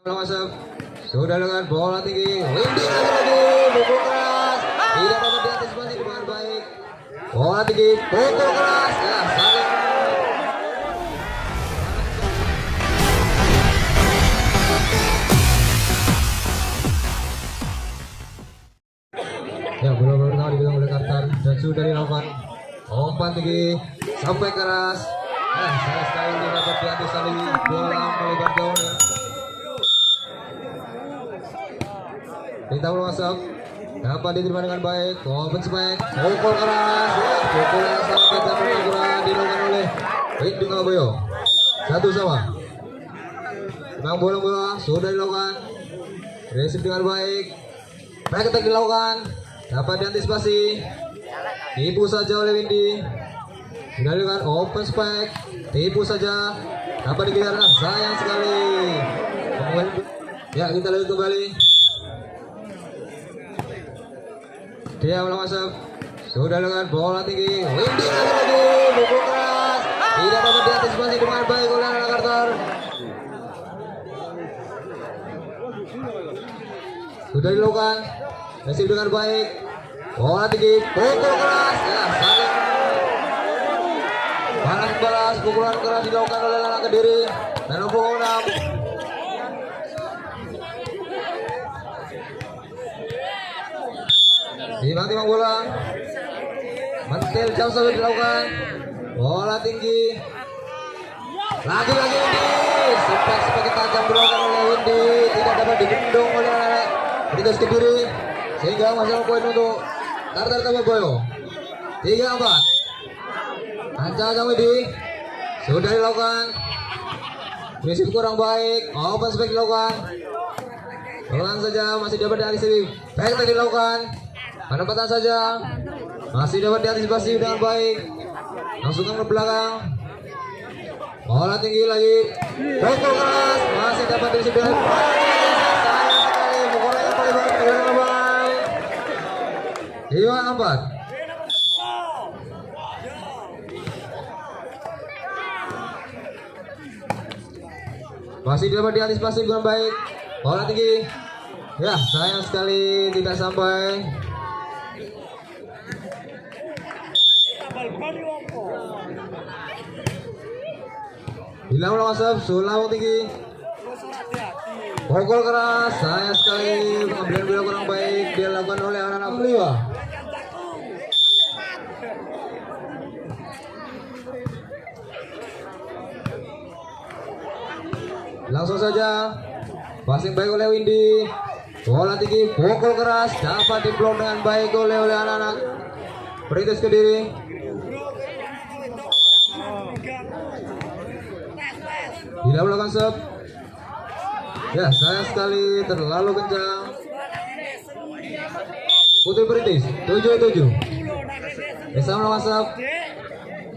masuk. Sudah dengan bola tinggi. Windy lagi pukul keras. Tidak dapat diantisipasi dengan baik. Bola tinggi, pukul keras. Ya, saling. Ya, bola pertama dipegang oleh Kartan dan sudah dilakukan umpan tinggi sampai keras. Sayang sekali tidak dapat diantisipasi bola melebar jauh. Kita belum masuk, dapat diterima dengan baik. Open spike, pukul keras. Pukul yang sangat kencang dilakukan oleh Windy Ngaboyo. 1-1. Memang bola sudah dilakukan. Resip dengan baik. Baik attack dilakukan. Dapat diantisipasi. Tipu saja oleh Windy. Sudah dilakukan open spike. Tipu saja. Dapat dikejar. Sayang sekali. Ya, kita lanjut kembali. Dia mulai masuk. Sudah dengan bola tinggi. Windy lagi pukul keras. Tidak dapat diantisipasi dengan baik oleh anak Carter. Sudah dilakukan. Resip dengan baik. Bola tinggi. Pukul keras. Ya, saling. Balas pukulan keras dilakukan oleh anak Kediri. Dan pukul 6. Timbang bola. Mentil jauh sampai dilakukan. Bola tinggi. Lagi-lagi Windy. Sebagai tajam dilakukan oleh Windy. Tidak dapat dibendung oleh Ritus Kediri. Sehingga masalah poin untuk Carter Tababoyo. 3-4. Ancang Windy. Sudah dilakukan. Prinsip kurang baik. Open spike dilakukan. Pelan saja masih dapat diantisipasi. Baik tadi dilakukan. Penempatan saja masih dapat diantisipasi dengan baik. Langsung ke belakang. Bola tinggi lagi. Pukul keras. Masih dapat diantisipasi dengan baik. Sayang sekali. Pukulan yang paling baik dengan baik. 5-4. Masih dapat diantisipasi dengan baik. Bola tinggi. Ya, sayang sekali tidak sampai. Hilang masuk, Sulawesi tinggi. Pukul keras, sayang sekali pengambilan bola kurang baik dilakukan oleh anak-anak Beliwa. Langsung saja passing baik oleh Windy. Bola tinggi, pukul keras dapat diblok dengan baik oleh anak-anak Ritus Kediri. Tidak melakukan sub. Ya, sayang sekali terlalu kencang. Putri British 7-7. Bisa melakukan sub.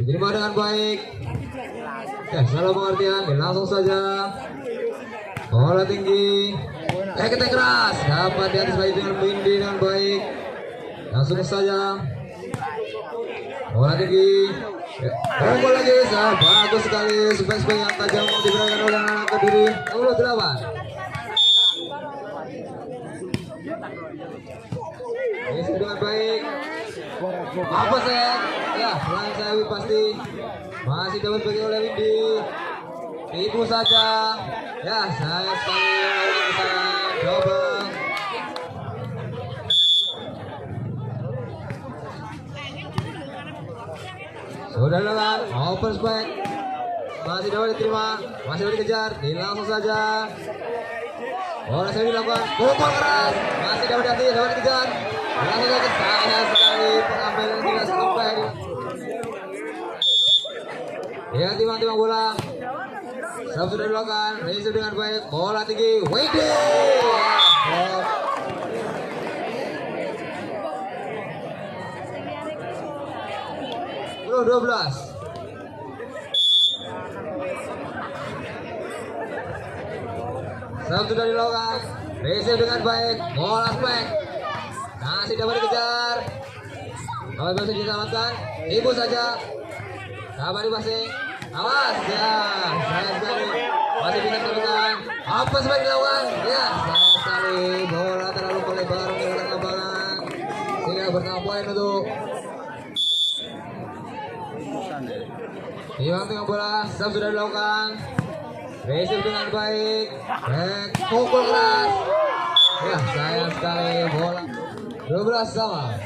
Diterima dengan baik. Ya, salah pengertian. Langsung saja. Bola tinggi. Kita keras. Dapat diantisipasi dengan Windy dengan baik. Langsung saja. Bola tinggi. Pukul lagi, bagus sekali. Spek yang tajam diberikan oleh anak Kediri. 28. Ini dengan baik. Apa set? Ya, pelan saya pasti. Masih dapat bagi oleh Windy. Tipu saja. Ya, saya sekali saya double. Sudah dilakukan open spike. Masih dapat diterima. Masih dapat dikejar. Langsung saja. Bola saya dilakukan. Pukul keras. Masih dapat dikejar. Langsung saja. Sayang sekali pengambilan tidak sampai. Ya, timbang bola. Serve sudah dilakukan. Receive dengan baik. Bola tinggi. Windy. 12. Serve sudah dilakukan. Receive dengan baik. Bola spek. Masih dapat dikejar. Kalau masih diselamatkan. Ibu saja. Sabar di passing. Awas ya. Sayang sekali. Masih bisa teruskan. Apa sebaik dilakukan? Ya, sayang sekali bola terlalu melebar meninggalkan lapangan sehingga bertambah poin untuk Iwan tengah bola. Serve sudah dilakukan, receive dengan baik, back pukul keras. Ya, sayang sekali bola 12 sama.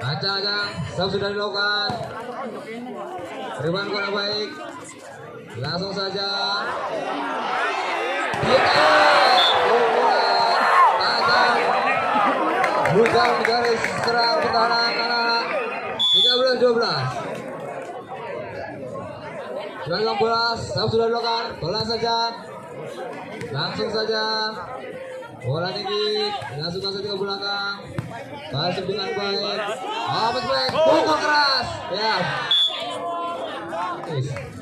Acang-acang, serve sudah dilakukan, rebound kurang baik, langsung saja bukan garis serang pertahanan anak-anak 13-12. 19, serve sudah dilakukan, bola saja, langsung saja bola tinggi, langsung saja ke belakang, masuk dengan baik, apa baik, pukul keras, ya.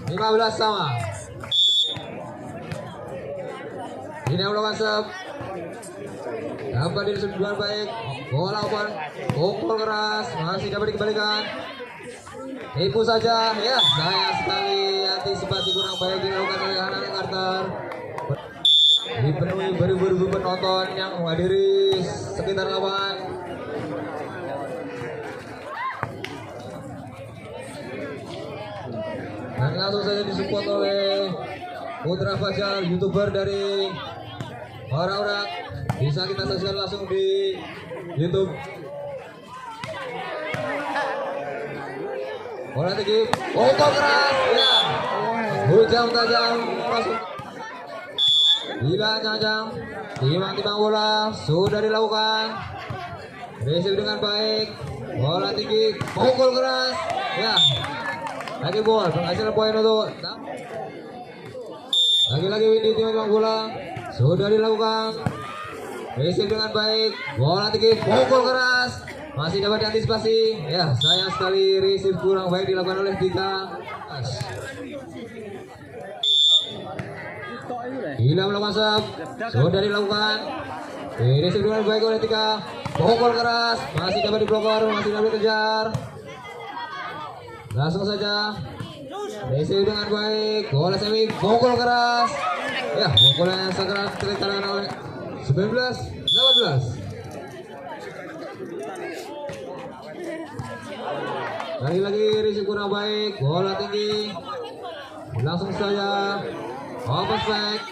15 sama. Ini yang melakukan serve, dapat direspon dengan baik, bola open, pukul keras, masih dapat dikembalikan, tipu saja, ya. Sayang sekali, antisipasi kurang baik dilakukan oleh anak Carter. Dipenuhi beribu-ribu penonton yang menghadiri sekitar lapangan. Dan langsung saja disupport oleh Putra Fajar, YouTuber dari orang-orang. Bisa kita saksikan langsung di YouTube. Bola tinggi, pukul keras, ya. Hujan tajam masuk. Bila Cacang, timbang-timbang bola sudah dilakukan, receive dengan baik, bola tinggi, pukul keras, ya. Lagi bola, penghasil poin untuk lagi-lagi Windy timbang bola sudah dilakukan, receive dengan baik, bola tinggi, pukul keras, masih dapat diantisipasi, ya. Sayang sekali receive kurang baik dilakukan oleh Tika. Gila melakukan serve, sudah dilakukan, receive dengan baik oleh Tika, pukul keras, masih dapat diblokor, masih dapat dikejar, langsung saja receive dengan baik, bola semi, pukul keras, ya. Pukulan yang sangat terkena oleh 19-18. Lagi-lagi receive kurang baik, bola tinggi, langsung saja open spek,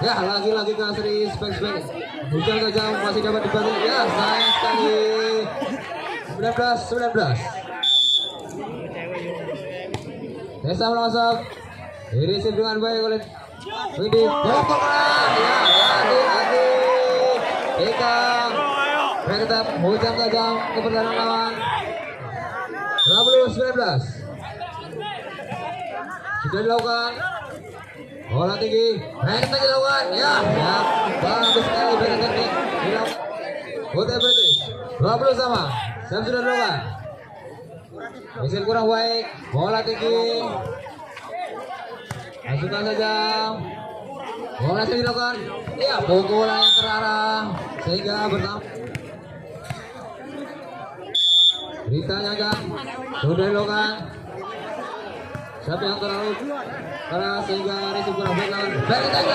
ya. Lagi-lagi ke seri spek hujan saja masih dapat dibantu, ya. Sayang sekali 19-19. Desa melawan, receive dengan baik oleh Windy, pukul keras, ya. Lagi-lagi Eka mereka hujan saja ke pertahanan lawan. 20-19 sudah dilakukan, bola tinggi, mereka dilakukan, ya. Bagus sekali mereka dilakukan. Hotel British 20 sama, serve sudah dilakukan, hasil kurang baik, bola tinggi, masukkan saja, bola sudah dilakukan, ya. Pukulan yang terarah sehingga bertambah. Beritanya kan sudah dilakukan, siapa yang terlalu keras sehingga receive kurang baik lawan. Baik lagi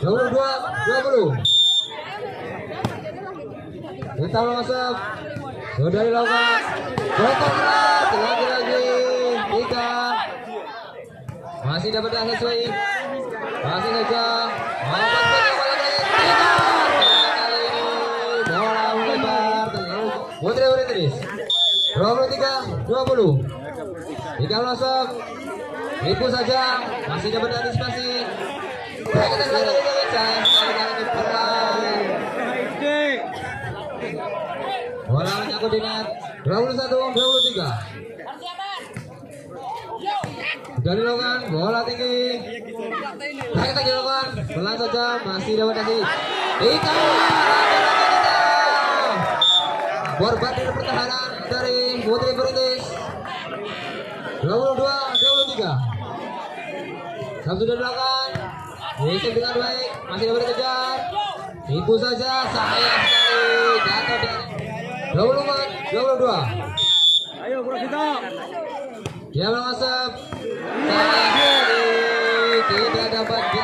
22-20. Kita masuk, sudah dilakukan, pukul keras, lagi-lagi Tika masih dapat sesuai, masih saja Putri British 23-20. Tika masuk, tipu saja, masih dapat antisipasi. Kita lagi sekali peran. Bola menyangkut di net 21-23. Sudah dilakukan, bola tinggi, kita dilakukan, pelan saja, masih dapat kasih. Tika korban dari pertahanan dari Putri British 22-23. Serve sudah dilakukan, receive dengan baik, masih dapat dikejar, tipu saja, sayang sekali jatuh di 24-22. Ayo Bro Vito. Dia masuk, Tidak dapat